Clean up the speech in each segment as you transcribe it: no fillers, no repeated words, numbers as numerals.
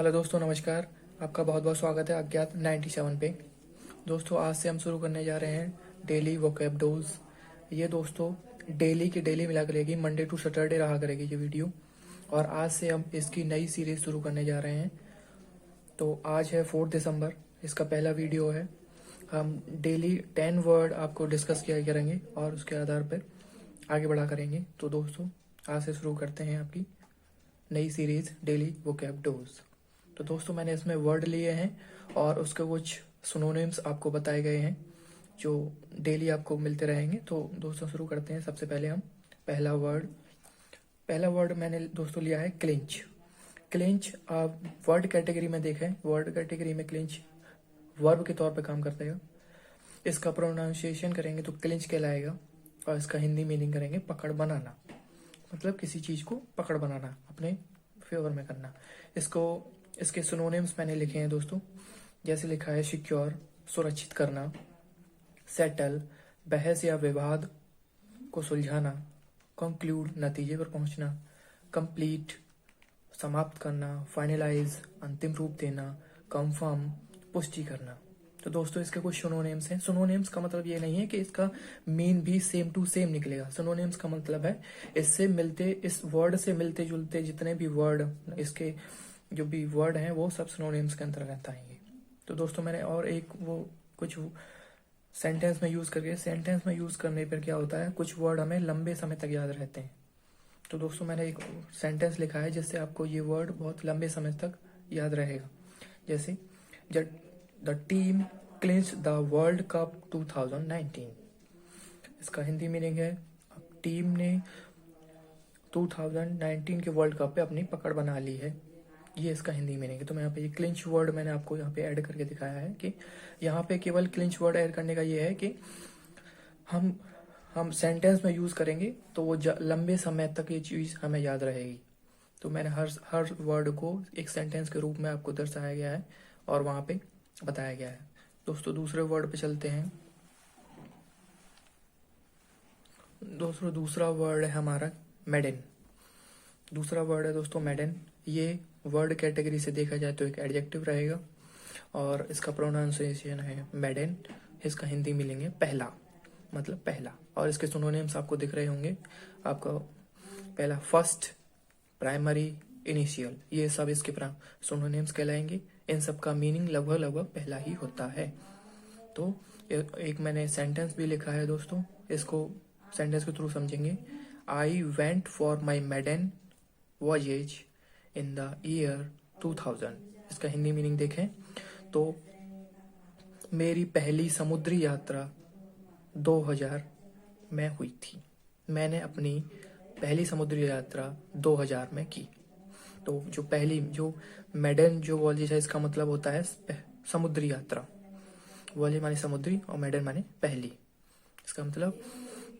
Hello दोस्तों, नमस्कार। आपका बहुत बहुत स्वागत है अज्ञात 97 पे। दोस्तों, आज से हम शुरू करने जा रहे हैं डेली वोकैब्डोज। ये दोस्तों डेली की डेली मिला करेगी, मंडे टू सैटरडे रहा करेगी ये वीडियो। और आज से हम इसकी नई सीरीज शुरू करने जा रहे हैं। तो आज है 4 दिसंबर, इसका पहला वीडियो है। हम डेली 10 वर्ड आपको डिस्कस किया करेंगे और उसके आधार पर आगे बढ़ा करेंगे। तो दोस्तों, आज से शुरू करते हैं आपकी नई सीरीज डेली वोकैब्डोज। तो दोस्तों, मैंने इसमें वर्ड लिए हैं और उसके कुछ सिनोनिम्स आपको बताए गए हैं जो डेली आपको मिलते रहेंगे। तो दोस्तों, शुरू करते हैं। सबसे पहले हम पहला वर्ड मैंने दोस्तों लिया है क्लिंच। क्लिंच आप वर्ड कैटेगरी में देखें, वर्ड कैटेगरी में क्लिंच वर्ब के तौर पे काम करता है। इसका प्रोनाउंसिएशन करेंगे तो क्लिंच कहलाएगा और इसका हिंदी मीनिंग करेंगे पकड़ बनाना, मतलब किसी चीज को पकड़ बनाना, अपने फेवर में करना। इसके सिनोनिम्स मैंने लिखे हैं दोस्तों, जैसे लिखा है सिक्योर, सुरक्षित करना, सेटल, बहस या विवाद को सुलझाना, कंक्लूड, नतीजे पर पहुंचना, कंप्लीट, समाप्त करना, फाइनलाइज, अंतिम रूप देना, कंफर्म, पुष्टि करना। तो दोस्तों, इसके कुछ सिनोनिम्स हैं। सिनोनिम्स का मतलब ये नहीं है कि इसका मीन भी सेम टू सेम निकलेगा। सिनोनिम्स का मतलब है इस वर्ड से मिलते जुलते जितने भी वर्ड, इसके जो भी वर्ड हैं वो सब सिनोनिम्स के अंतर्गत आएंगे। तो दोस्तों, मैंने और एक कुछ सेंटेंस में यूज करने पर क्या होता है, कुछ वर्ड हमें लंबे समय तक याद रहते हैं। तो दोस्तों, मैंने एक सेंटेंस लिखा है जिससे आपको ये वर्ड बहुत लंबे समय तक याद रहेगा। जैसे the team clinch the world cup 2019। इसका हिंदी मीनिंग है टीम ने 2019 के वर्ल्ड कप पे अपनी पकड़ बना ली है। ये इसका हिंदी मीनिंग है। तो मैं यहाँ पे ये क्लिंच वर्ड मैंने आपको यहाँ पे ऐड करके दिखाया है कि यहाँ पे केवल क्लिंच वर्ड ऐड करने का ये है कि हम सेंटेंस में यूज करेंगे तो वो लंबे समय तक ये चीज हमें याद रहेगी। तो मैंने हर वर्ड को एक सेंटेंस के रूप में आपको दर्शाया गया है और वहां पे बताया गया है। दोस्तों, दूसरे वर्ड पे चलते हैं। दोस्तों, दूसरा वर्ड है हमारा मेडन। दूसरा वर्ड है दोस्तों मेडन। ये वर्ड कैटेगरी से देखा जाए तो एक एडजेक्टिव रहेगा और इसका प्रोनाउंसिएशन है मेडन। इसका हिंदी मीनिंग है पहला, मतलब पहला। और इसके सिनोनिम्स आपको दिख रहे होंगे। आपका पहला फर्स्ट, प्राइमरी, इनिशियल, ये सब इसके सिनोनिम्स कहलाएंगे। इन सब का मीनिंग लगभग पहला ही होता है। तो एक मैंने सेंटेंस भी लिखा है दोस्तों, इसको सेंटेंस के थ्रू समझेंगे। I went for my maiden voyage in the year 2000। इसका हिंदी मीनिंग देखें तो मेरी पहली समुद्री यात्रा 2000 में हुई थी। मैंने अपनी पहली समुद्री यात्रा 2000 में की। तो जो मेडन जो वॉयेज है, इसका मतलब होता है समुद्री यात्रा। वॉयेज माने समुद्री और मेडन माने पहली। इसका मतलब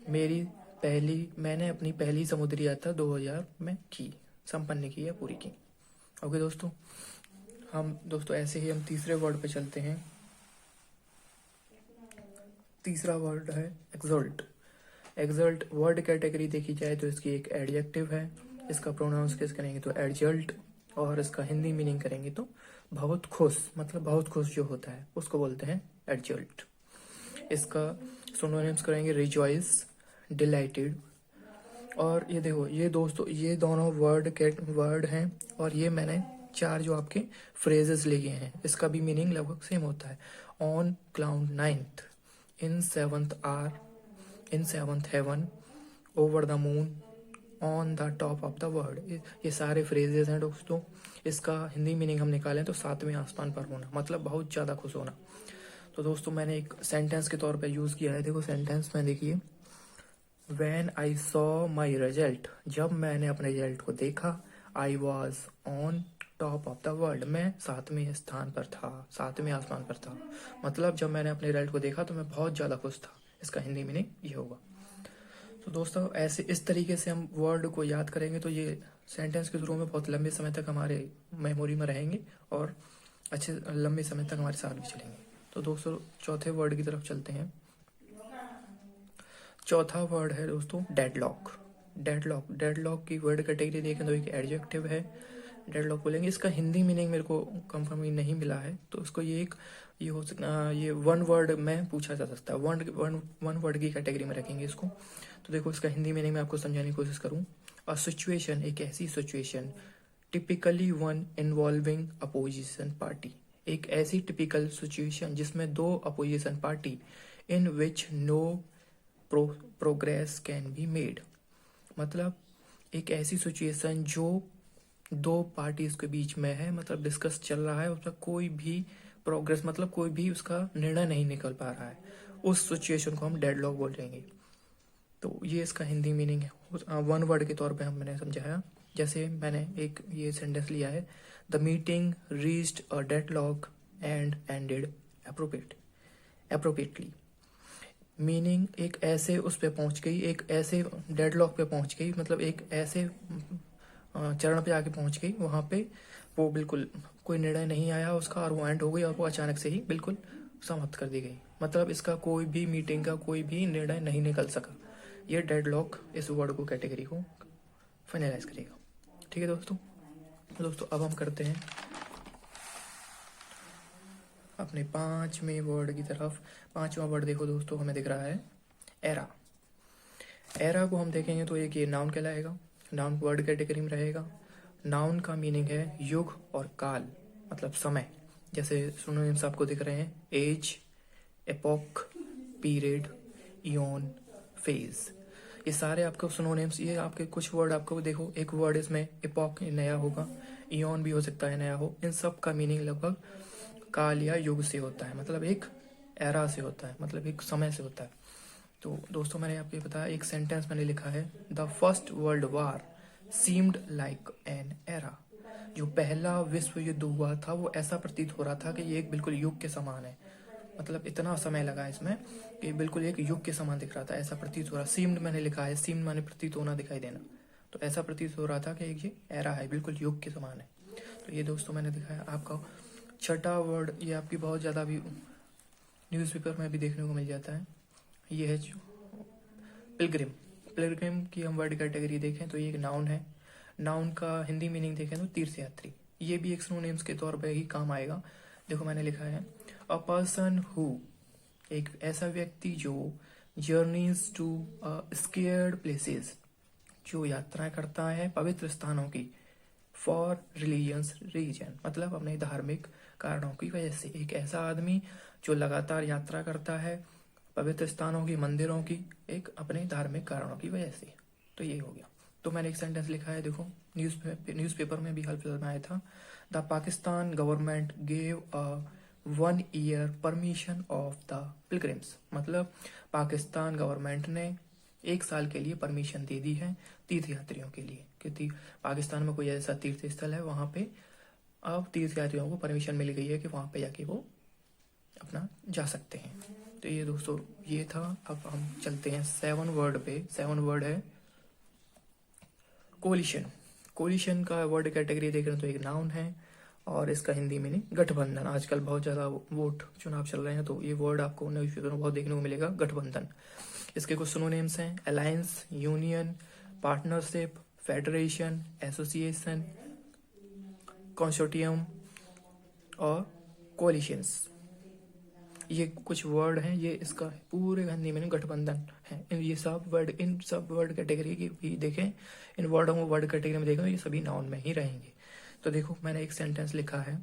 मैंने अपनी पहली समुद्री यात्रा 2000 में की, संपन्न की या पूरी की। ओके दोस्तों, ऐसे ही हम तीसरे वर्ड पे चलते हैं। तीसरा वर्ड है एक्सल्ट। एक्सल्ट वर्ड कैटेगरी देखी जाए तो इसकी एक एडजेक्टिव है। इसका प्रोनाउंस कैसे करेंगे तो एडजल्ट, और इसका हिंदी मीनिंग करेंगे तो बहुत खुश, मतलब बहुत खुश जो होता है उसको बोलते हैं एडजल्ट। इसका सिनोनिम्स करेंगे रिजॉइस, डिलाइटेड। और ये देखो, ये दोस्तों ये दोनों वर्ड हैं और ये मैंने 4 जो आपके फ्रेजेस लिए हैं, इसका भी मीनिंग लगभग सेम होता है। On cloud 9th, in 7th hour, in 7th heaven, over the moon, on the top of the world. ये सारे फ्रेजेस हैं दोस्तों। इसका हिंदी मीनिंग हम निकालें तो 7वें आसमान पर होना, मतलब बहुत ज्यादा खुश होना। तो दोस्तों, मैंने एक सेंटेंस के तौर पे यूज किया है। देखो सेंटेंस में देखिए, When I saw my result, जब मैंने अपने रिजल्ट को देखा, I was on top of the world, मैं 7वें स्थान पर था, 7वें आसमान पर था। मतलब जब मैंने अपने रिजल्ट को देखा तो मैं बहुत ज्यादा खुश था। इसका हिंदी मीनिंग ये होगा। तो दोस्तों, ऐसे इस तरीके से हम वर्ड को याद करेंगे तो ये सेंटेंस के थ्रू में बहुत लंबे समय तक हमारे मेमोरी में रहेंगे और अच्छे लंबे समय तक हमारे साथ भी चलेंगे। तो दोस्तों, चौथे वर्ड की तरफ चलते हैं। चौथा वर्ड है दोस्तों डेडलॉक। डेडलॉक की वर्ड कैटेगरी देखें तो एक एडजेक्टिव है। डेडलॉक बोलेंगे। इसका हिंदी मीनिंग मेरे को कंफर्म नहीं मिला है, तो इसको ये हो सकता, ये वन वर्ड में पूछा जा सकता है, वन वर्ड की कैटेगरी में रखेंगे इसको। तो देखो इसका हिंदी मीनिंग मैं आपको समझाने की कोशिश करूँ। अ सिचुएशन, एक ऐसी situation, typically one involving opposition party, एक ऐसी टिपिकल सिचुएशन जिसमें दो opposition party, in which no progress can be made, मतलब एक ऐसी सिचुएशन जो दो पार्टीज के बीच में है, मतलब डिस्कस चल रहा है, उसका कोई भी प्रोग्रेस, मतलब कोई भी उसका निर्णय नहीं निकल पा रहा है, उस सिचुएशन को हम डेडलॉक बोलेंगे। तो ये इसका हिंदी मीनिंग है, वन वर्ड के तौर पे मैंने समझाया। जैसे मैंने एक ये सेंटेंस लिया है, the meeting reached a deadlock and ended appropriately, meaning एक ऐसे उस पे पहुंच गई, एक ऐसे डेडलॉक पे पहुंच गई, मतलब एक ऐसे चरण पे आके पहुंच गई, वहां पे वो बिल्कुल कोई निर्णय नहीं आया उसका, और वो एंड हो गई, और वो अचानक से ही बिल्कुल समाप्त कर दी गई, मतलब इसका कोई भी मीटिंग का कोई भी निर्णय नहीं निकल सका। ये डेडलॉक इस वर्ड को, कैटेगरी को फाइनलाइज करेगा। ठीक है दोस्तों अब हम करते हैं अपने पांचवें वर्ड की तरफ। पांचवा वर्ड देखो दोस्तों, हमें दिख रहा है एरा। एरा को हम देखेंगे तो एक ये नाउन कहलाएगा, नाउन वर्ड कैटेगरी में रहेगा। नाउन का मीनिंग है युग और काल, मतलब समय। जैसे सिनोनिम्स आपको दिख रहे हैं, age, epoch, period, eon, phase, ये सारे आपको सिनोनिम्स। ये आपके कुछ वर्ड आपको देखो, एक वर्ड इसमें एपोक नया होगा, इयन भी हो सकता है नया हो, इन सब का मीनिंग लगभग काल या युग से होता है, मतलब एक एरा से होता है, मतलब एक समय से होता है। तो दोस्तों मैंने आपको बताया, एक सेंटेंस मैंने लिखा है, the first world war seemed like an era, जो पहला विश्व युद्ध हुआ था वो ऐसा प्रतीत हो रहा था कि ये एक बिल्कुल युग के समान है, मतलब इतना समय लगा इसमें कि बिल्कुल एक युग के समान दिख रहा था, ऐसा प्रतीत हो रहा। सीम्ड मैंने लिखा है, सीम्ड माने प्रतीत होना, दिखाई देना, तो ऐसा प्रतीत हो रहा था कि ये एरा है, बिल्कुल युग के समान है। तो ये दोस्तों मैंने दिखाया आपका छठा वर्ड, ये आपकी बहुत ज़्यादा भी न्यूज़पेपर में भी देखने को मिल जाता है, ये है पिलग्रिम। पिलग्रिम की हम वर्ड कैटेगरी देखें तो ये एक नाउन है। नाउन का हिंदी मीनिंग देखें तो तीर्थयात्री, ये भी एक सिनोनिम्स के तौर पर ही काम आएगा। देखो मैंने लिखा है, अ पर्सन हु, एक ऐसा व्यक्ति जो जर्नीज टू स्केयर्ड प्लेसेस, जो यात्राएं करता है पवित्र स्थानों की, फॉर रिलीजियंस रीजन, मतलब अपने धार्मिक कारणों की वजह से। एक ऐसा आदमी जो लगातार यात्रा करता है पवित्र स्थानों की, मंदिरों की, एक अपने धार्मिक कारणों की वजह से। तो ये हो गया। तो मैंने एक सेंटेंस लिखा है, देखो न्यूज़पेपर में भी हाल फिलहाल में आया था, the Pakistan government gave a 1 year permission of the pilgrims, मतलब पाकिस्तान गवर्नमेंट ने 1 साल के लिए परमिशन दे दी है तीर्थयात्रियों के लिए, क्योंकि पाकिस्तान में कोई ऐसा तीर्थ स्थल है वहां पे अब तीर्थयात्रियों को परमिशन मिल गई है कि वहां पे जाके वो अपना जा सकते हैं। तो ये दोस्तों ये था। अब हम चलते हैं 7 वर्ड पे। 7 वर्ड है कोलिशन। कोलिशन का वर्ड कैटेगरी देख रहे हैं तो एक नाउन है, और इसका हिंदी मीनिंग गठबंधन। आजकल बहुत ज्यादा वोट चुनाव चल रहे हैं तो ये वर्ड आपको न्यूज़पेपर में बहुत देखने को मिलेगा, गठबंधन। इसके कुछ सिनोनिम्स हैं, alliance, union, partnership, federation, association, consortium और कोलिशंस। ये कुछ वर्ड हैं, ये इसका पूरे हिंदी में गठबंधन है। ये सब वर्ड, इन सब वर्ड कैटेगरी की भी देखें, इन वर्डों को वर्ड कैटेगरी में देखें, ये सभी नाउन में ही रहेंगे। तो देखो मैंने एक सेंटेंस लिखा है,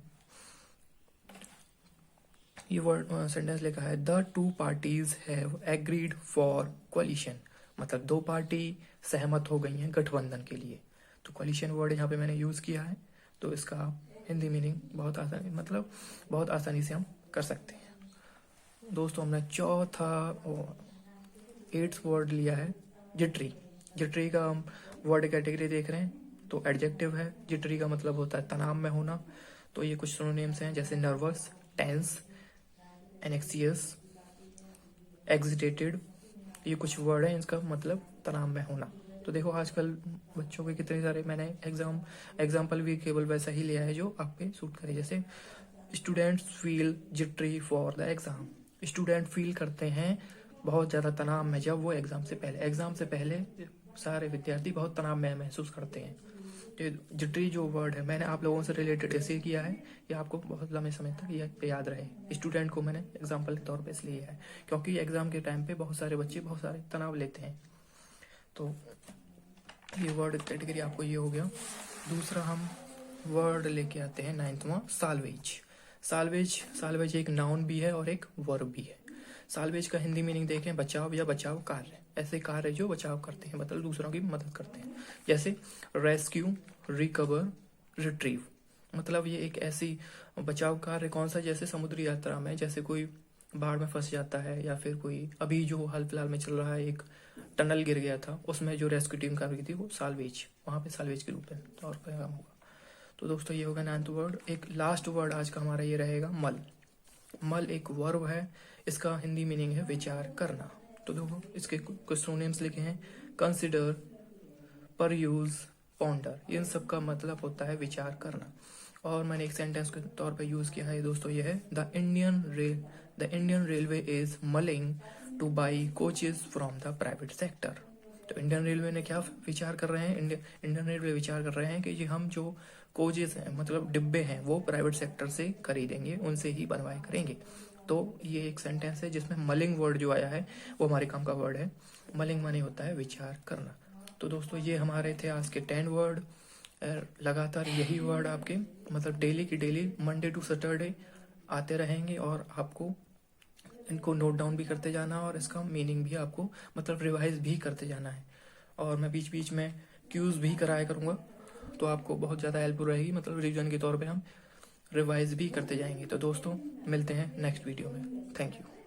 ये वर्ड सेंटेंस लिखा है, the 2 parties have agreed for coalition, मतलब 2 पार्टी सहमत हो गई हैं गठबंधन के लिए। तो कोलिशन वर्ड यहाँ पे मैंने यूज किया है, तो इसका हिंदी मीनिंग बहुत आसानी, मतलब बहुत आसानी से हम कर सकते हैं। दोस्तों हमने चौथा 8th वर्ड लिया है जिटरी। जिटरी का हम वर्ड कैटेगरी देख रहे हैं तो एडजेक्टिव है। जिटरी का मतलब होता है तनाव में होना। तो ये कुछ सिनोनिम्स हैं, जैसे नर्वस, टेंस, एनेक्सियस, एक्सिटेटेड, ये कुछ वर्ड हैं, इसका मतलब तनाव में होना। तो देखो आजकल बच्चों के कितने सारे, मैंने एग्जाम्पल भी केवल वैसा ही लिया है जो आप पे सूट करे। जैसे students feel jittery for the exam, student feel करते हैं बहुत ज़्यादा तनाव में जब वो एग्जाम से पहले सारे विद्यार्थी बहुत तनाव में महसूस करते हैं। ये जिटरी जो वर्ड है मैंने आप लोगों से रिलेटेड इसलिए किया है कि आपको बहुत लंबे समय तक ये याद रहे। स्टूडेंट को मैंने एग्जाम्पल के तौर पे इसलिए है क्योंकि एग्जाम के टाइम पे बहुत सारे बच्चे बहुत सारे तनाव लेते हैं। तो ये वर्ड कैटेगरी आपको ये हो गया। दूसरा हम वर्ड लेके आते हैं 9वां, साल्वेज। साल्वेज एक नाउन भी है और एक वर्ब भी है। साल्वेज का हिंदी मीनिंग देखें बचाव या बचाव कार्य, ऐसे कार्य जो बचाव करते हैं, मतलब दूसरों की मदद करते हैं। जैसे रेस्क्यू, रिकवर, रिट्रीव, मतलब ये एक ऐसी बचाव कार्य कौन सा, जैसे समुद्री यात्रा में जैसे कोई बाढ़ में फंस जाता है या फिर कोई अभी जो हाल फिलहाल में चल रहा है एक टनल गिर गया था, उसमें जो रेस्क्यू टीम काम की थी वो साल्वेज, वहां पे साल्वेज के रूप में तौर पर काम होगा। तो दोस्तों ये होगा 9th वर्ड। एक लास्ट वर्ड आज का हमारा ये रहेगा मल। मल एक वर्ब है, इसका हिंदी मीनिंग है विचार करना। तो देखो इसके कुछ सिनोनिम्स लिखे हैं, कंसिडर, परयूज, पॉन्डर, इन सब का मतलब होता है विचार करना। और मैंने एक सेंटेंस के तौर पे यूज किया है दोस्तों, ये है the Indian railway is mulling two by coaches from the private sector. तो इंडियन रेलवे ने क्या विचार कर रहे हैं, इंडियन रेलवे विचार कर रहे हैं कि ये हम जो कोचेज हैं मतलब डिब्बे हैं वो प्राइवेट सेक्टर से खरीदेंगे, उनसे ही बनवाए करेंगे। तो ये एक सेंटेंस है जिसमें मलिंग वर्ड जो आया है वो हमारे काम का वर्ड है। मलिंग माने होता है विचार करना। तो दोस्तों ये हमारे थे आज के 10 वर्ड। लगातार यही वर्ड आपके मतलब डेली की डेली मंडे टू सैटरडे आते रहेंगे और आपको इनको नोट डाउन भी करते जाना और इसका मीनिंग भी आपको मतलब रिवाइज भी करते जाना है। और मैं बीच बीच में क्यूज भी कराया करूँगा, तो आपको बहुत ज़्यादा हेल्प रहेगी, मतलब रिवीजन के तौर पे हम रिवाइज भी करते जाएंगे। तो दोस्तों मिलते हैं नेक्स्ट वीडियो में। Thank you.